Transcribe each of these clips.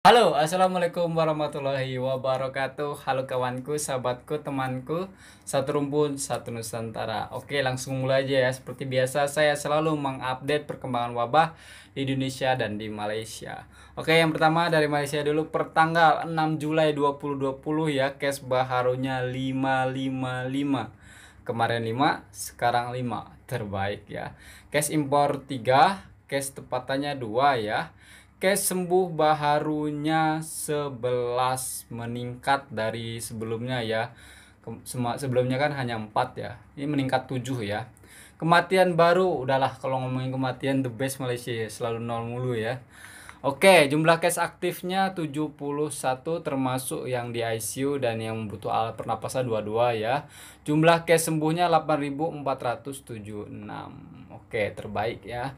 Halo, assalamualaikum warahmatullahi wabarakatuh. Halo kawanku, sahabatku, temanku, satu rumpun, satu Nusantara. Oke, langsung mulai aja ya. Seperti biasa, saya selalu mengupdate perkembangan wabah di Indonesia dan di Malaysia. Oke, yang pertama dari Malaysia dulu. Pertanggal 6 Julai 2020 ya, case baharunya 555. Kemarin 5, sekarang 5. Terbaik ya. Case impor 3, case tepatannya 2 ya. Case sembuh baharunya 11, meningkat dari sebelumnya ya. Sebelumnya kan hanya 4 ya. Ini meningkat 7 ya. Kematian baru, udahlah kalau ngomongin kematian the best Malaysia ya, selalu nol mulu ya. Oke, jumlah case aktifnya 71 termasuk yang di ICU dan yang butuh alat pernapasan 22 ya. Jumlah case sembuhnya 8.476. Oke, terbaik ya.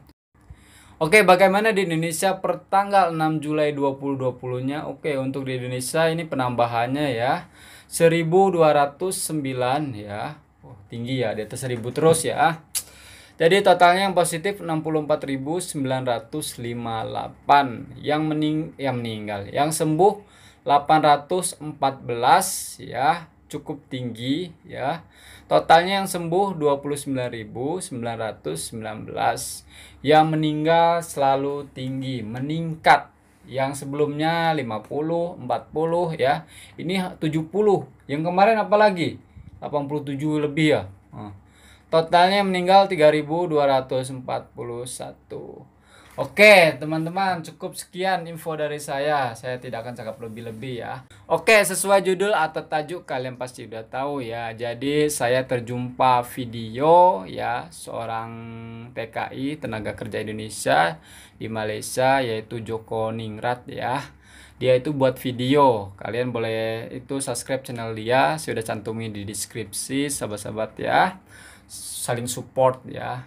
Oke, bagaimana di Indonesia per tanggal 6 Julai 2020-nya? Oke, untuk di Indonesia ini penambahannya ya 1209 ya. Oh, tinggi ya, di atas 1000 terus ya. Jadi totalnya yang positif 64.958, yang meninggal, yang sembuh 814 ya, cukup tinggi ya. Totalnya yang sembuh 29.919. Yang meninggal selalu tinggi, meningkat. Yang sebelumnya 50, 40 ya. Ini 70. Yang kemarin apalagi? 87 lebih ya. Totalnya meninggal 3.241. Oke, teman-teman, cukup sekian info dari saya. Saya tidak akan cakap lebih-lebih ya. Oke, sesuai judul atau tajuk kalian pasti udah tahu ya. Jadi saya terjumpa video ya seorang TKI, tenaga kerja Indonesia di Malaysia, yaitu Joko Ningrat ya. Dia itu buat video. Kalian boleh itu subscribe channel dia, sudah cantumin di deskripsi, sahabat-sahabat ya. Saling support ya.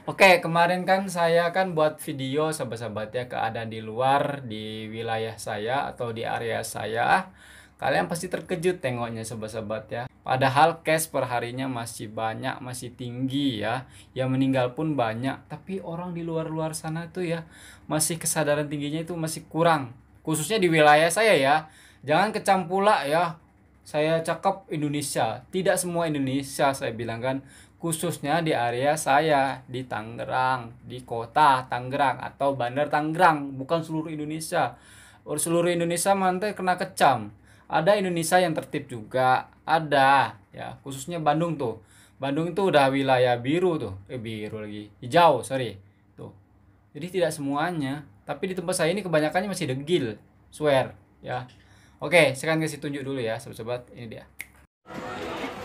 Oke, kemarin kan saya kan buat video sahabat-sahabat ya, keadaan di luar di wilayah saya atau di area saya. Kalian pasti terkejut tengoknya sahabat-sahabat ya. Padahal case perharinya masih banyak, masih tinggi ya. Yang meninggal pun banyak, tapi orang di luar-luar sana tuh ya masih kesadaran tingginya itu masih kurang. Khususnya di wilayah saya ya. Jangan kecam pula ya. Saya cakap Indonesia, tidak semua Indonesia saya bilang kan, khususnya di area saya di Tangerang, di kota Tangerang atau Bandar Tangerang, bukan seluruh Indonesia. Seluruh Indonesia mantai kena kecam. Ada Indonesia yang tertib juga, ada ya, khususnya Bandung tuh. Bandung itu udah wilayah biru tuh, biru lagi, hijau, sorry. Tuh. Jadi tidak semuanya, tapi di tempat saya ini kebanyakannya masih degil, swear ya. Oke, saya akan kasih tunjuk dulu ya, sahabat-sahabat. Ini dia.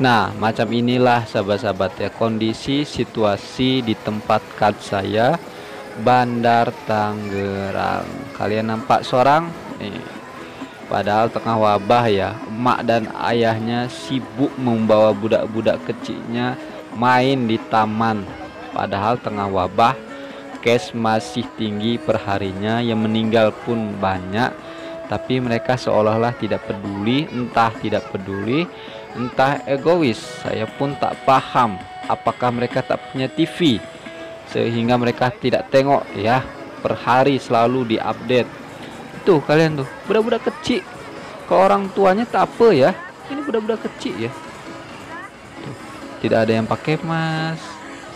Nah, macam inilah sahabat-sahabat ya kondisi situasi di tempat kad saya, Bandar Tangerang. Kalian nampak seorang nih, padahal tengah wabah ya, emak dan ayahnya sibuk membawa budak-budak kecilnya main di taman. Padahal tengah wabah, case masih tinggi perharinya, yang meninggal pun banyak. Tapi mereka seolah-olah tidak peduli, entah tidak peduli, entah egois. Saya pun tak paham apakah mereka tak punya TV sehingga mereka tidak tengok ya, per hari selalu diupdate. Tuh kalian tuh, budak-budak kecil, ke orang tuanya tak apa ya, ini budak-budak kecil ya. Tuh, tidak ada yang pakai mas.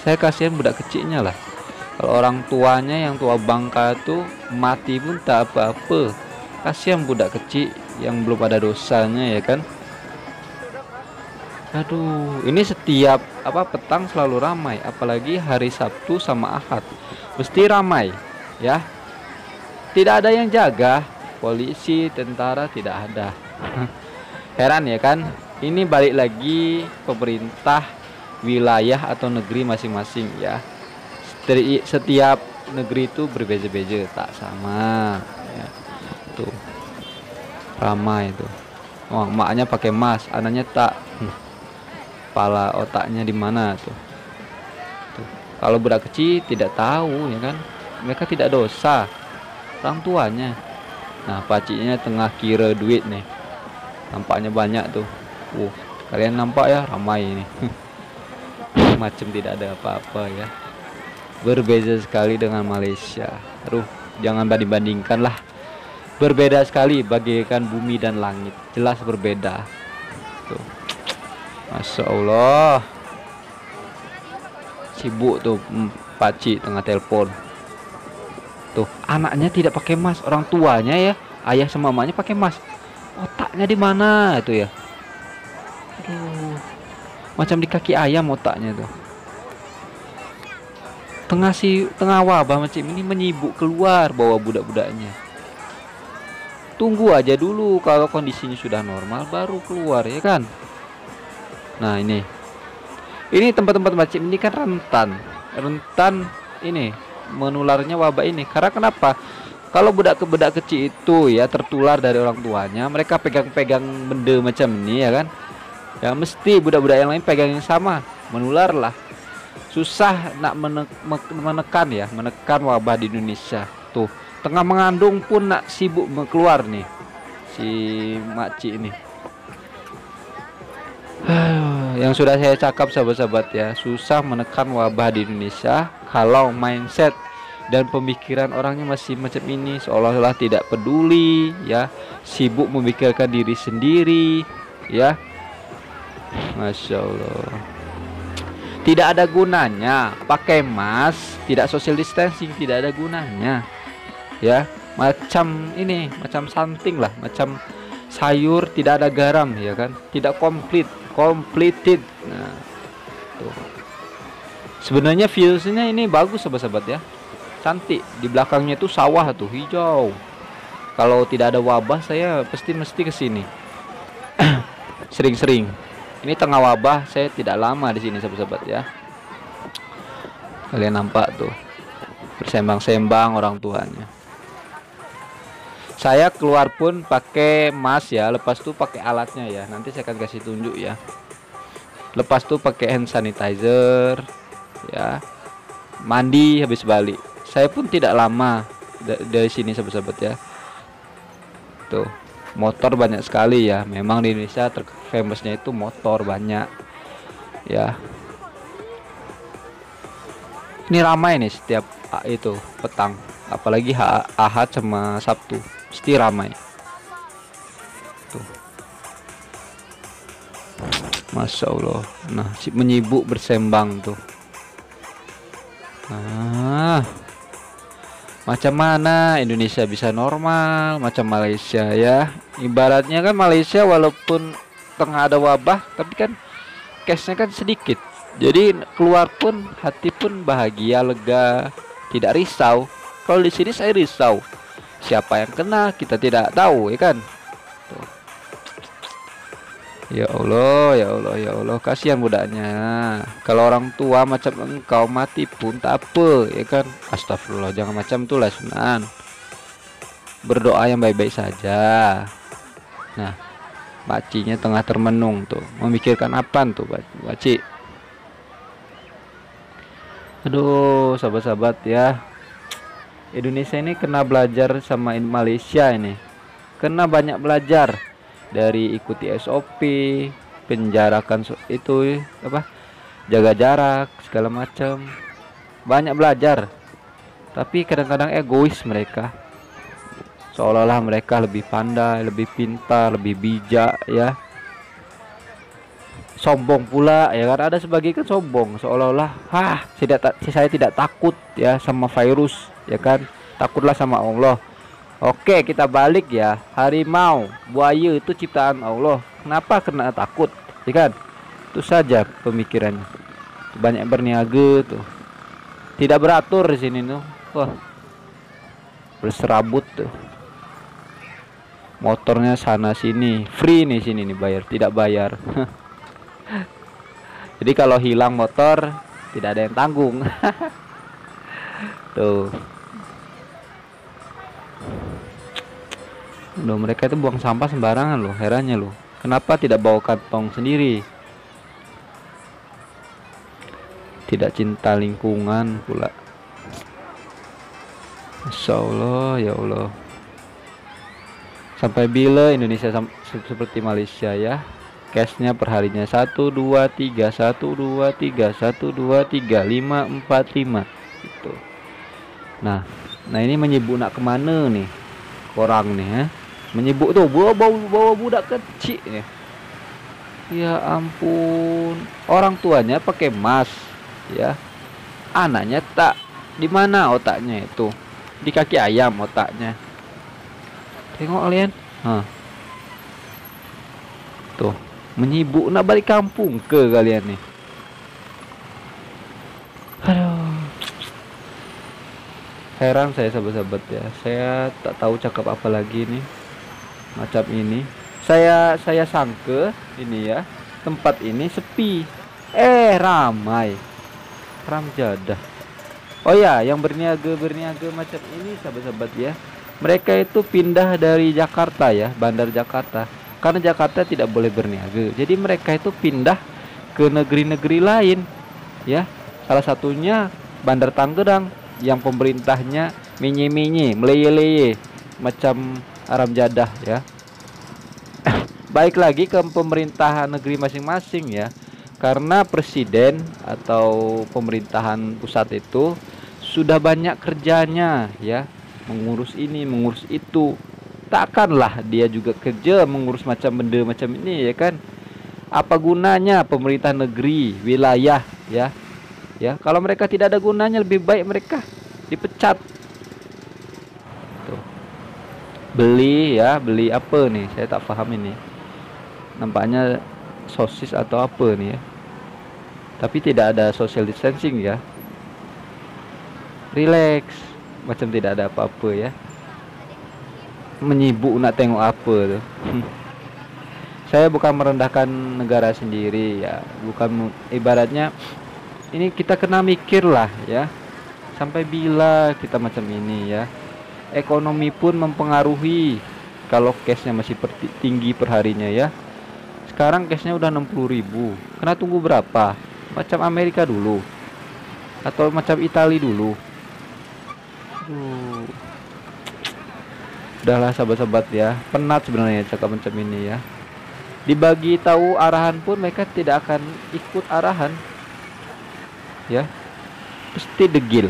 Saya kasihan budak kecilnya lah. Kalau orang tuanya yang tua bangka tuh mati pun tak apa-apa. Kasihan budak kecil yang belum ada dosanya ya kan. Aduh, ini setiap petang selalu ramai, apalagi hari Sabtu sama Ahad. Mesti ramai ya. Tidak ada yang jaga, polisi, tentara tidak ada. Heran ya kan? Ini balik lagi pemerintah wilayah atau negeri masing-masing ya. Setiap negeri itu berbeda-beda, tak sama ya. Tuh ramai tuh. Oh, maknya pakai mask, anaknya tak. Kepala otaknya di mana tuh. Tuh. Kalau budak kecil tidak tahu ya kan, mereka tidak dosa, orang tuanya. Nah, pakciknya tengah kira duit nih, nampaknya banyak tuh. Kalian nampak ya, ramai ini. Macam tidak ada apa-apa ya. Berbeda sekali dengan Malaysia. Aduh, jangan banding-bandingkan lah. Berbeda sekali bagaikan bumi dan langit. Jelas berbeda. Tuh. Masya Allah. Sibuk tuh pakcik tengah telepon. Tuh, anaknya tidak pakai mask, orang tuanya ya, ayah sama mamanya pakai mask. Otaknya di mana itu ya? Aduh. Macam di kaki ayam otaknya tuh. Tengah wabah macam ini menyibuk keluar bawa budak-budaknya. Tunggu aja dulu kalau kondisinya sudah normal baru keluar ya kan. Nah ini tempat-tempat macam ini kan rentan ini menularnya wabah ini. Karena kenapa? Kalau budak kecil itu ya tertular dari orang tuanya, mereka pegang-pegang benda macam ini ya kan. Ya mesti budak-budak yang lain pegang yang sama, menular lah. Susah nak menekan wabah di Indonesia. Tuh, tengah mengandung pun nak sibuk keluar nih si makcik ini. Yang sudah saya cakap sahabat-sahabat ya, susah menekan wabah di Indonesia kalau mindset dan pemikiran orangnya masih macam ini, seolah-olah tidak peduli ya, sibuk memikirkan diri sendiri ya. Masya Allah, tidak ada gunanya pakai mask, tidak social distancing, tidak ada gunanya ya. Macam ini, macam something lah, macam sayur tidak ada garam ya kan, tidak completed. Nah tuh. Sebenarnya virusnya ini bagus sahabat-sahabat ya, cantik, di belakangnya itu sawah tuh hijau. Kalau tidak ada wabah saya mesti ke sini sering-sering. Ini tengah wabah, saya tidak lama di sini sahabat-sahabat ya. Kalian nampak tuh bersembang-sembang orang tuanya. Saya keluar pun pakai mask ya, lepas tuh pakai alatnya ya. Nanti saya akan kasih tunjuk ya. Lepas tuh pakai hand sanitizer ya. Mandi habis balik. Saya pun tidak lama dari sini sahabat-sahabat ya. Tuh, motor banyak sekali ya. Memang di Indonesia famousnya itu motor banyak ya. Ini ramai nih setiap itu petang, apalagi Ahad sama Sabtu mesti ramai tuh. Masya Allah. Nah menyibuk bersembang tuh. Nah macam mana Indonesia bisa normal macam Malaysia ya. Ibaratnya kan Malaysia walaupun tengah ada wabah tapi kan case-nya kan sedikit, jadi keluar pun hati pun bahagia, lega, tidak risau. Kalau di sini saya risau, siapa yang kena kita tidak tahu ya kan. Tuh. Ya Allah, ya Allah, ya Allah, kasihan budaknya. Kalau orang tua macam engkau mati pun tak apa ya kan. Astagfirullah, jangan macam itulah Sunan. Berdoa yang baik-baik saja. Nah pakciknya tengah termenung tuh, memikirkan apa tuh pakcik. Aduh sahabat-sahabat ya, Indonesia ini kena belajar sama Malaysia ini, kena banyak belajar dari ikuti SOP, penjarakan itu apa, jaga jarak segala macam, banyak belajar. Tapi kadang-kadang egois mereka, seolah-olah mereka lebih pandai, lebih pintar, lebih bijak ya. Sombong pula ya kan, ada sebagian kan sombong, seolah-olah saya tidak takut ya sama virus ya kan, takutlah sama Allah. Oke kita balik ya, harimau, buaya itu ciptaan Allah, kenapa kena takut ya kan. Itu saja pemikirannya, banyak berniaga tuh, tidak beratur di sini tuh. Wah berserabut tuh, motornya sana sini free nih, sini nih bayar, tidak bayar. Jadi kalau hilang motor tidak ada yang tanggung. Tuh. Loh, mereka itu buang sampah sembarangan loh, herannya loh. Kenapa tidak bawa kantong sendiri? Tidak cinta lingkungan pula. Masya Allah, ya Allah. Sampai bila Indonesia seperti Malaysia ya? Cashnya perharinya 1 2 3 1 2 3 1 2 3 5 4 5 gitu. Nah ini menyibuk nak kemana nih? orang nih ya. Menyibuk tuh bawa budak kecil ya. Ya ampun, orang tuanya pakai mask ya. Anaknya tak, di mana otaknya itu? Di kaki ayam otaknya. Tengok kalian. Tuh, menyibuk nak balik kampung ke kalian nih. Aduh. Heran saya sahabat-sahabat ya. Saya tak tahu cakap apa lagi nih. Macam ini. Saya sangka ini ya, tempat ini sepi. Ramai. Jadah. Oh ya, yang berniaga macam ini sahabat-sahabat ya. Mereka itu pindah dari Jakarta ya, Bandar Jakarta. Karena Jakarta tidak boleh berniaga. Jadi mereka itu pindah ke negeri-negeri lain ya. Salah satunya Bandar Tangerang yang pemerintahnya menye-menye, meleye-leye macam Aram Jadah ya. Baik lagi ke pemerintahan negeri masing-masing ya. Karena presiden atau pemerintahan pusat itu sudah banyak kerjanya ya, mengurus ini, mengurus itu. Takkanlah dia juga kerja mengurus macam benda macam ini ya kan? Apa gunanya pemerintah negeri, wilayah ya? Ya, kalau mereka tidak ada gunanya lebih baik mereka dipecat. Tuh. Beli apa nih? Saya tak paham ini. Nampaknya sosis atau apa nih ya. Tapi tidak ada social distancing ya. Relax, macam tidak ada apa-apa ya. Menyibuk nak tengok apa tuh. Saya bukan merendahkan negara sendiri ya, bukan, ibaratnya ini kita kena mikir lah ya. Sampai bila kita macam ini ya. Ekonomi pun mempengaruhi kalau cashnya masih tinggi perharinya ya. Sekarang cashnya udah 60.000. Kena tunggu berapa? Macam Amerika dulu atau macam Italia dulu? Udahlah sahabat-sahabat ya, penat sebenarnya cakap macam ini ya. Dibagi tahu arahan pun mereka tidak akan ikut arahan ya, pasti degil.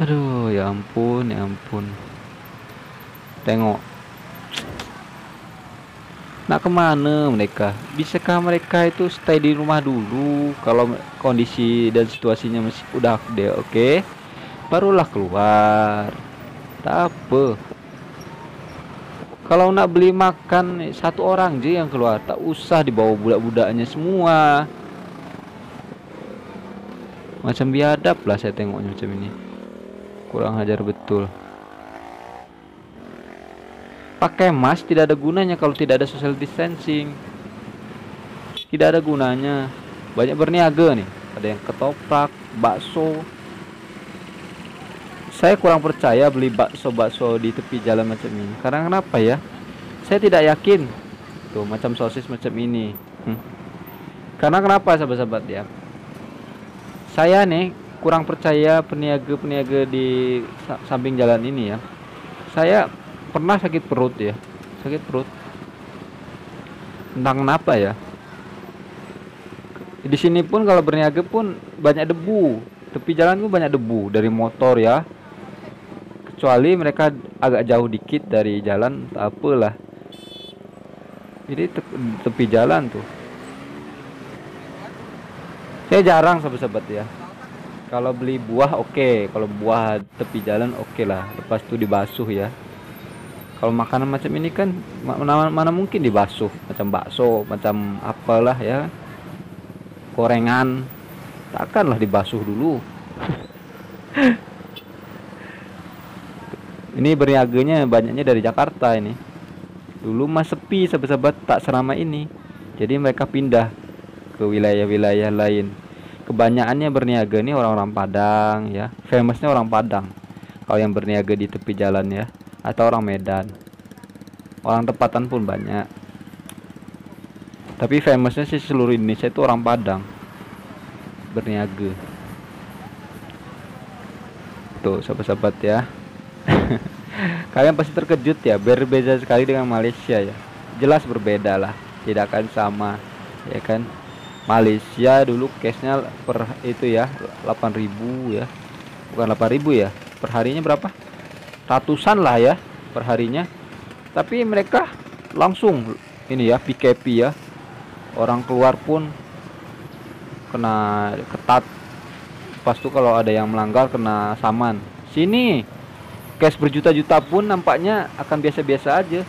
Aduh, ya ampun, ya ampun. Tengok, nak kemana mereka? Bisakah mereka itu stay di rumah dulu kalau kondisi dan situasinya masih udah oke, barulah keluar. Tak apa. Kalau nak beli makan satu orang aja yang keluar, tak usah dibawa budak-budaknya semua. Macam biadab lah saya tengoknya macam ini. Kurang ajar betul. Pakai mask tidak ada gunanya kalau tidak ada social distancing. Tidak ada gunanya. Banyak berniaga nih. Ada yang ketoprak, bakso. Saya kurang percaya beli bakso di tepi jalan macam ini. Karena kenapa ya? Saya tidak yakin. Tuh macam sosis macam ini. Karena kenapa sahabat-sahabat ya? Saya nih kurang percaya peniaga-peniaga di samping jalan ini ya. Saya pernah sakit perut ya, sakit perut. Entah kenapa ya. Di sini pun kalau berniaga pun banyak debu. Tepi jalan pun banyak debu dari motor ya. Kecuali mereka agak jauh dikit dari jalan, tak apalah. Jadi tepi jalan tuh. Saya jarang sahabat-sahabat ya. Kalau beli buah oke, kalau buah tepi jalan oke lah. Lepas itu dibasuh ya. Kalau makanan macam ini kan mana mungkin dibasuh, macam bakso, macam apalah ya, gorengan, takkanlah dibasuh dulu. Ini berniaganya banyaknya dari Jakarta ini. Dulu mah sepi sahabat-sahabat, tak seramai ini. Jadi mereka pindah ke wilayah-wilayah lain. Kebanyakannya berniaga ini orang-orang Padang ya, famousnya orang Padang. Kalau yang berniaga di tepi jalan ya, atau orang Medan, orang tempatan pun banyak. Tapi famousnya sih seluruh Indonesia itu orang Padang berniaga. Tuh sahabat-sahabat ya. Kalian pasti terkejut ya, berbeda sekali dengan Malaysia ya. Jelas berbeda lah, tidak akan sama ya kan. Malaysia dulu cashnya per itu ya 8.000 ya, bukan 8.000 ya, perharinya berapa? ratusan lah ya perharinya. Tapi mereka langsung ini ya PKP ya, orang keluar pun kena ketat. Pas tuh kalau ada yang melanggar kena saman. Sini cash berjuta-juta pun nampaknya akan biasa-biasa aja.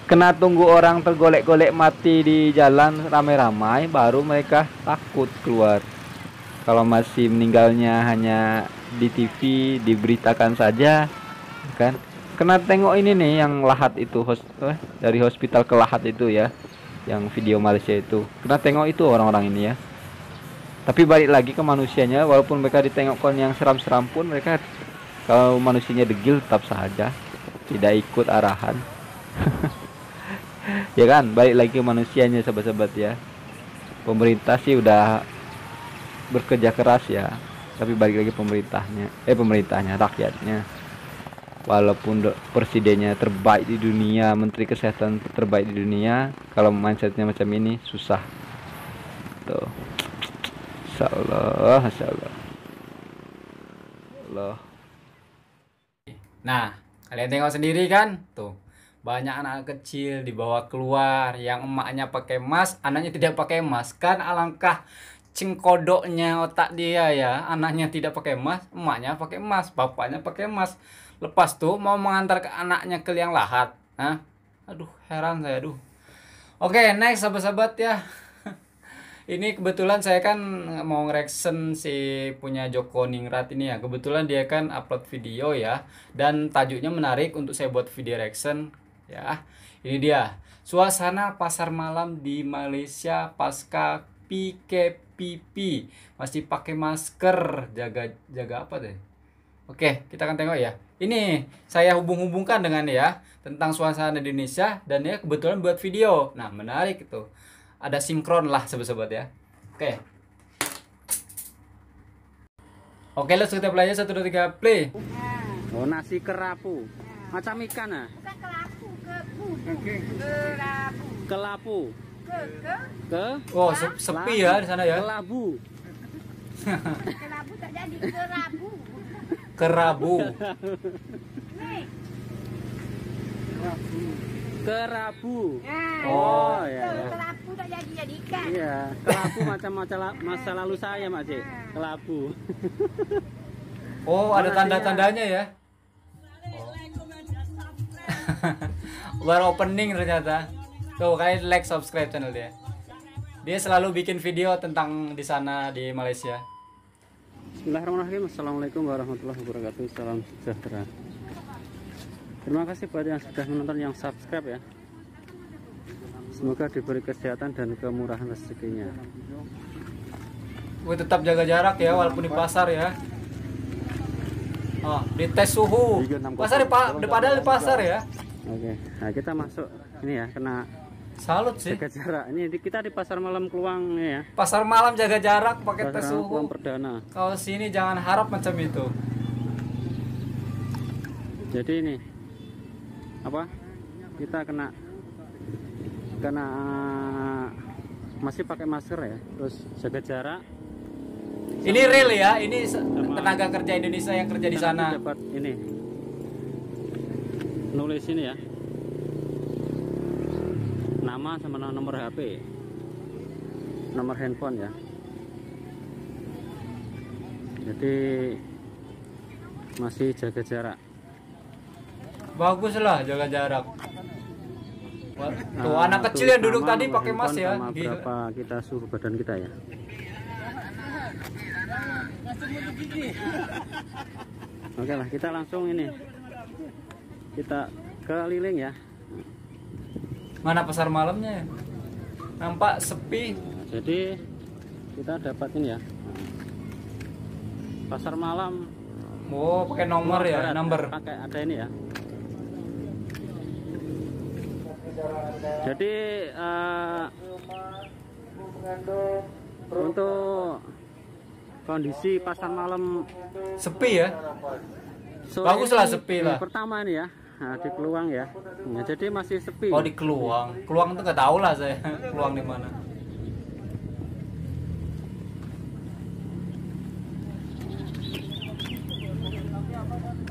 Kena tunggu orang tergolek-golek mati di jalan ramai-ramai baru mereka takut keluar. Kalau masih meninggalnya hanya di TV diberitakan saja kan. Kena tengok ini nih yang Lahat itu dari hospital ke Lahat itu ya, yang video Malaysia itu. Kena tengok itu orang-orang ini ya. Tapi balik lagi ke manusianya, walaupun mereka ditengokkan yang seram-seram pun mereka kalau manusianya degil tetap saja tidak ikut arahan. Ya kan, balik lagi ke manusianya sahabat-sahabat ya. Pemerintah sih udah bekerja keras ya, tapi balik lagi pemerintahnya rakyatnya. Walaupun presidennya terbaik di dunia, menteri kesehatan terbaik di dunia, kalau mindsetnya macam ini susah tuh. Insyaallah, insyaallah. Allah. Nah, kalian tengok sendiri kan? Tuh, banyak anak kecil dibawa keluar yang emaknya pakai mask, anaknya tidak pakai mask. Kan alangkah cengkodoknya otak dia ya. Anaknya tidak pakai mask, emaknya pakai mask, bapaknya pakai mask. Lepas tuh mau mengantar ke anaknya ke Liang Lahat. Hah? Aduh, heran saya, aduh. Oke, next sahabat-sahabat ya. Ini kebetulan saya kan mau ngereaction si punya Joko Ningrat ini ya. Kebetulan dia kan upload video ya. Dan tajuknya menarik untuk saya buat video reaction ya. Ini dia. Suasana pasar malam di Malaysia pasca PKPP. Masih pakai masker. Jaga apa deh? Oke, kita akan tengok ya. Ini saya hubung-hubungkan dengan ya tentang suasana di Indonesia dan ya kebetulan buat video. Nah, menarik itu. Ada sinkron lah sobat-sobat ya. Oke. Oke, let's kita play aja 1 2 3 play. Oh, nasi kerapu. Macam ikan ah. Bukan kelapu, kebu. Kelapu. Kelapu. Ke? Ke Oh, sepi ya di sana ya. kelabu. Kelabu tak jadi kerabu. Kerabu. Nih. Kerabu. Nah, Oh, ya, ya. kelapu tak jadikan. Iya, kelabu macam masa lalu saya, Mak Cik. Kelabu. Oh, ada tanda-tandanya ya. Baru opening ternyata. Tuh, kalian like, subscribe channel dia. Dia selalu bikin video tentang di sana di Malaysia. Bismillahirrahmanirrahim. Assalamualaikum warahmatullahi wabarakatuh. Salam sejahtera. Terima kasih buat yang sudah menonton, yang subscribe ya. Semoga diberi kesehatan dan kemurahan rezekinya. Gue tetap jaga jarak ya walaupun di pasar ya. Oh, dites suhu. Pasar padahal di pasar ya. Oke, nah kita masuk ini ya, kena Salut sih. jaga jarak. Ini kita di pasar malam Kluang ya. Pasar malam jaga jarak pakai tes Pasar malam Kluang suhu. perdana. Kalau sini jangan harap macam itu. Jadi ini apa? Kita kena masih pakai masker ya. Terus jaga jarak. Ini real ya, ini tenaga kerja Indonesia yang kerja di Kita sana. dapat ini. Nulis ini ya. Nama sama nomor HP. Nomor handphone ya. Jadi masih jaga jarak. Bagus lah jaga jarak. Tuh Nah, anak kecil tulis yang duduk nama, tadi nomor pakai mask handphone, ya. sama Gila. berapa kita suhu badan kita ya. Oke lah, kita langsung ini. Kita keliling ya. Mana pasar malamnya ya? Nampak sepi. Nah, jadi kita dapat ini ya. Pasar malam. Oh, pakai nomor ya, Barat, number. pakai ada ini ya. Jadi untuk kondisi pasar malam Sepi ya. sore Bagus lah, ini, sepi lah. Pertama ini ya, nah, di Kluang ya. Nah, jadi masih sepi. Oh, di Keluang. Keluang tuh nggak tahu lah saya. Keluang di mana.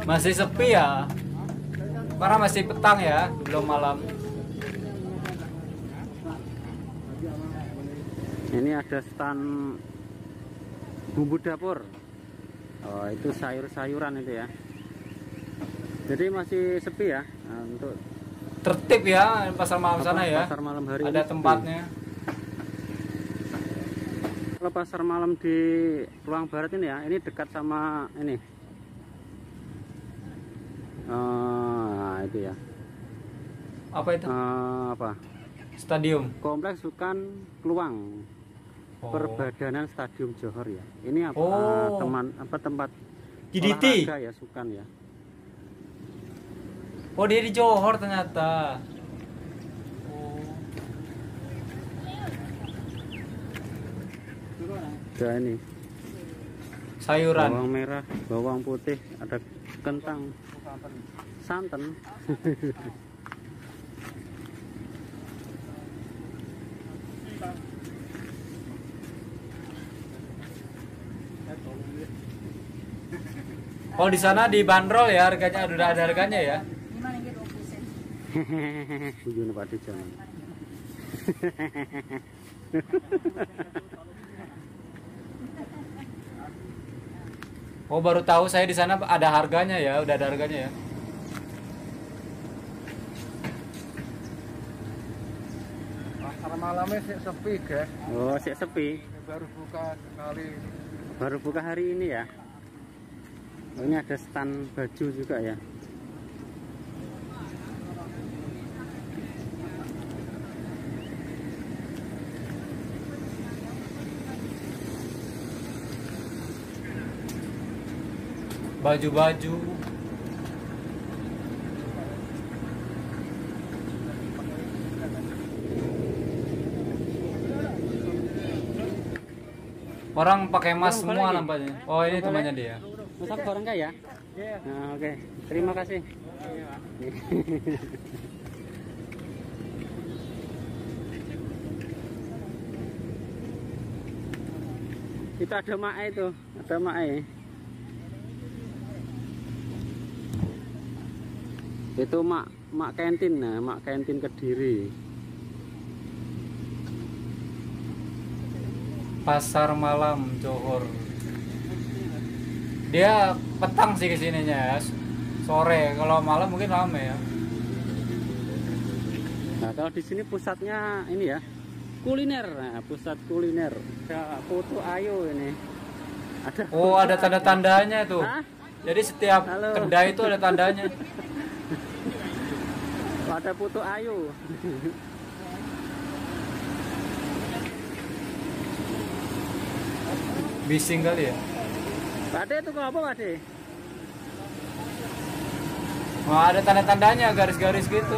Masih sepi ya. Karena masih petang ya, belum malam. Ini ada stand bumbu dapur. Oh, itu sayur-sayuran itu ya. Jadi masih sepi ya. Nah, untuk Tertib ya pasar malam sana ya. pasar malam hari Ada ini tempatnya. kalau pasar malam di Ruang Barat ini ya, ini dekat sama ini itu ya, Apa itu? apa, Stadium. Kompleks Sukan Kluwang, Oh. Perbadanan Stadium Johor ya. Ini apa, Oh. tempat GDT. olahraga ya, Sukan ya. Oh, dia di Johor ternyata. Oh. Ada ini Sayuran. bawang merah, bawang putih, ada kentang, santan. Oh, di sana dibanderol ya harganya, udah ada harganya ya. Bujune Pak Dijan. Oh, baru tahu saya di sana ada harganya ya, udah ada harganya ya. Pasar malamnya sih sepi, guys. Oh, sik sepi. Baru buka sekali. Baru buka hari ini ya. Oh, ini ada stand baju juga ya. Baju-baju. Orang pakai Orang mask semua boleh, nampaknya. Oh, ini Boleh? temannya dia. Masak bareng kah ya? Iya. Nah, oke. Terima kasih. Itu ada mae itu, ada mae. Itu mak kantin, nah, mak kantin Kediri. Pasar malam Johor. Dia petang sih kesininya ya. Sore, kalau malam mungkin rame ya. Nah, kalau di sini pusatnya ini ya, kuliner. Nah, pusat kuliner. Ada foto Ayo ini. Ada Oh, ada tanda-tandanya tuh. Hah? Jadi setiap Halo. kedai itu ada tandanya. Ada foto Ayo. Bising kali ya. Pade itu kok apa, Pade? Wah, ada tanda-tandanya, garis-garis gitu.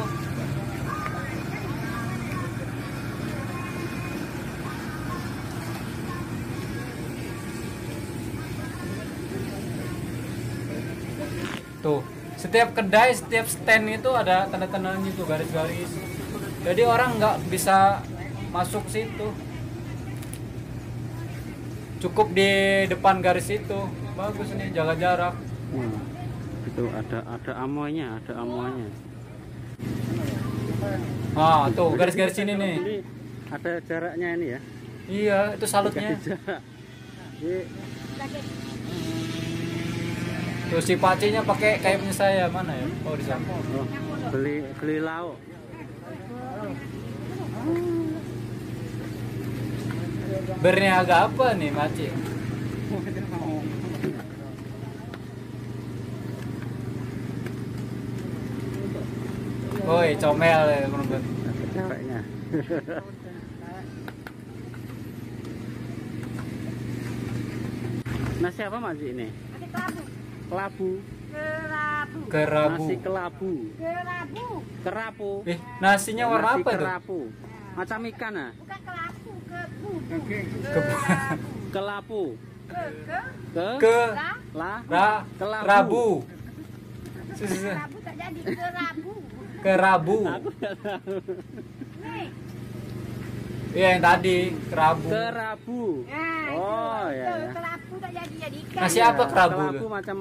Tuh, setiap kedai, setiap stand itu ada tanda-tandanya tuh, garis-garis. Jadi orang nggak bisa masuk situ. Cukup di depan garis itu. Bagus nih, jaga jarak. Itu ada amoynya, ada amoynya. Ah, tuh garis-garis ini nih. Ini ada jaraknya ini ya. Iya, itu salutnya. Jarak. Ini Tuh si pacinya pakai kayak punya saya, mana ya? Oh, di sana. oh, beli lauk. Berniaga apa nih, Maci? Woi, comel ya, teman-teman. Ada jaraknya. Nasi apa Mas ini? Nasi kelabu. Kelabu. Kelabu. Kerabu. Nasi kelabu. Kelabu. Kerapu. Nasinya warna Nasi apa tuh? kerapu. Macam ikan ah. Bukan kelabu, kebu. Kelapu. Ke. Ke Lah. la Kerabu. Kelabu tak jadi kerabu. Kerabu. Aku nggak tahu. Nih. Iya yang tadi kerabu. Kerabu. Nah, Oh, itu, ya, ya. kelapu tak jadi ikan. Nasi apa kerabu? Kelabu macam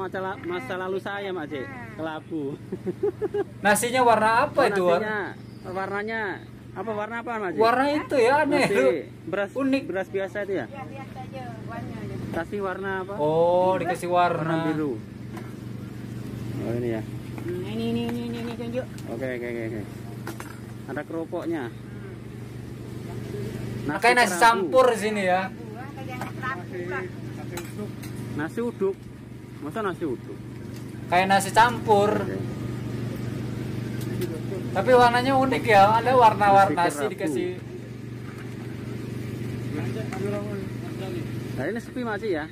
masa lalu saya, Mak Cik. Kelabu. Nasinya warna apa Oh, itu? nasinya, warnanya warna apa, Mak Cik? Warna itu ya aneh. Nasi beras Unik. beras biasa itu ya? Ya, biasa aja warnanya. Kasih warna apa? Oh, dikasih Warna warna. biru. Oh, ini ya. Ini tunjuk. Oke. Ada kerupuknya. Kayak nasi kerabu. campur di sini ya. Kayak kelapu pula. Nasi uduk. Masa nasi uduk? Kayak nasi campur. Oke. Tapi warnanya unik ya. Ada warna-warna Nasi sih kerabu. dikasih. Nah, ini sepi, Mak Cik ya?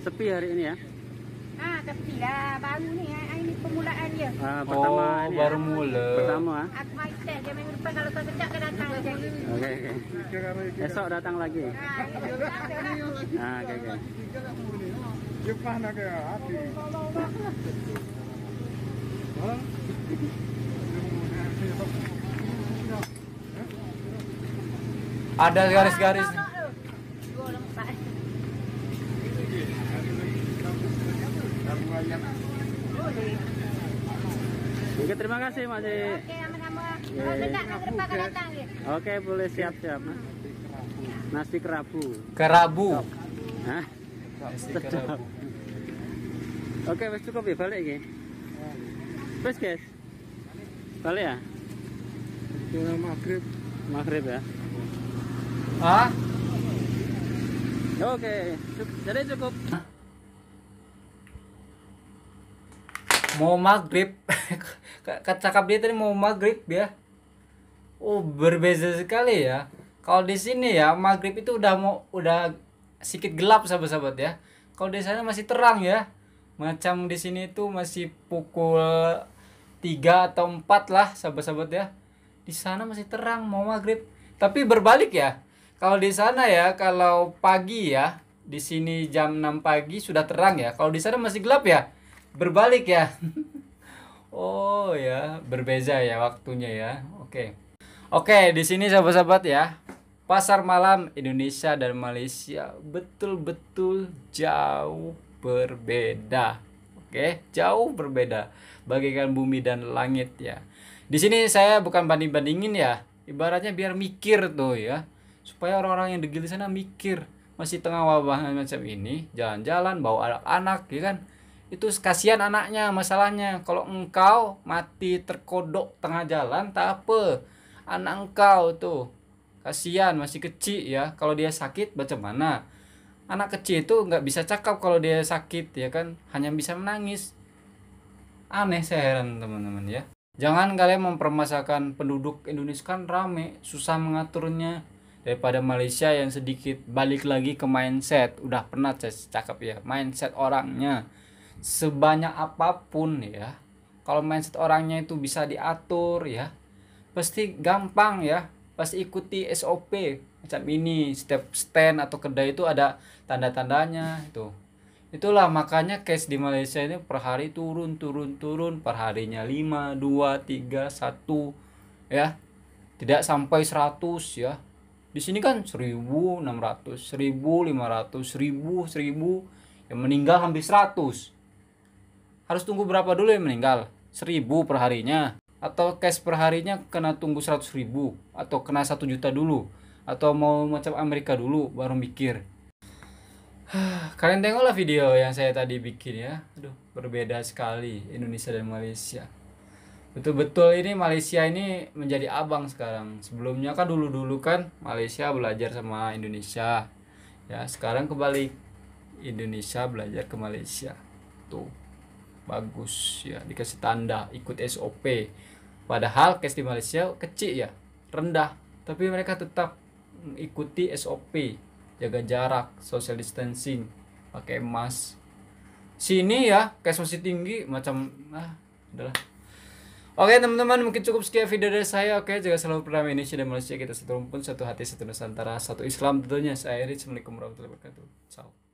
Sepi hari ini ya? Ah, tapi lah baru ni ini permulaan dia. Pertama Oh, ini baru ya? mula. Pertama. Aku mai test dia minggu depan kalau kau kejap kau datang lagi. Oke. Esok datang lagi. Oke. Jepang nak ke hati. Ada garis-garis. Oke, terima kasih, Mak Cik. Okey, sama-sama. Kalau kejap minggu depan kau datang lagi. Oke, boleh siap-siap, Mas. Nasi kerabu. Kerabu. Hah? Nasi Sedap. kerabu. Oke, wes cukup ya, balik ya. Wes, guys. Balik ya? Kira maghrib. Maghrib ya. Hah? Oke, jadi cukup. Mau maghrib. Cakap dia tadi mau maghrib ya. Oh, berbeda sekali ya. Kalau di sini ya maghrib itu udah sedikit gelap sahabat-sahabat ya. Kalau di sana masih terang ya. Macam di sini itu masih pukul 3 atau 4 lah sahabat-sahabat ya. Di sana masih terang mau maghrib. Tapi berbalik ya. Kalau di sana ya, kalau pagi ya, di sini jam 6 pagi sudah terang ya. Kalau di sana masih gelap ya. Berbalik ya. Oh ya, berbeda ya waktunya ya. Oke, di sini sahabat-sahabat ya. Pasar malam Indonesia dan Malaysia betul-betul jauh berbeda. Oke, jauh berbeda. Bagaikan bumi dan langit ya. Di sini saya bukan banding-bandingin ya. Ibaratnya biar mikir tuh ya. Supaya orang-orang yang degil di sana mikir. Masih tengah wabah macam ini, jalan-jalan bawa anak-anak ya kan. Itu kasihan anaknya masalahnya. Kalau engkau mati terkodok tengah jalan tak apa. Anak engkau tuh kasihan masih kecil ya. Kalau dia sakit macam mana? Anak kecil itu nggak bisa cakap kalau dia sakit ya kan. Hanya bisa menangis. Aneh, saya heran teman-teman ya. Jangan kalian mempermasalahkan penduduk Indonesia kan rame, susah mengaturnya. Daripada Malaysia yang sedikit balik lagi ke mindset. Udah pernah saya cakap ya, mindset orangnya. Sebanyak apapun ya, kalau mindset orangnya itu bisa diatur ya, pasti gampang ya. Pasti ikuti SOP macam ini. Setiap stand atau kedai itu ada tanda-tandanya itu. Itulah makanya case di Malaysia ini per hari turun per harinya 5, 2, 3, 1 ya. Tidak sampai 100 ya. Di sini kan 1.600, 1.500, 1.000 yang meninggal hampir 100. Harus tunggu berapa dulu yang meninggal? 1.000 per harinya. Atau cash per harinya kena tunggu 100.000. Atau kena 1 juta dulu. Atau mau macam Amerika dulu baru mikir. Kalian tengoklah video yang saya tadi bikin ya. Aduh, berbeda sekali Indonesia dan Malaysia. Betul-betul ini Malaysia ini menjadi abang sekarang. Sebelumnya kan dulu-dulu kan Malaysia belajar sama Indonesia. Ya, sekarang kebalik. Indonesia belajar ke Malaysia. Tuh. Bagus ya, dikasih tanda ikut SOP. Padahal case di Malaysia kecil ya, rendah, tapi mereka tetap ikuti SOP, jaga jarak, social distancing, pakai mask. Sini ya case masih tinggi macam adalah. Oke teman-teman, mungkin cukup sekian video dari saya. Oke, jaga selalu perdamaian Indonesia dan Malaysia, kita satu rumpun, satu hati, satu Nusantara, satu Islam tentunya. Saya Eri, Assalamualaikum warahmatullahi wabarakatuh. Ciao.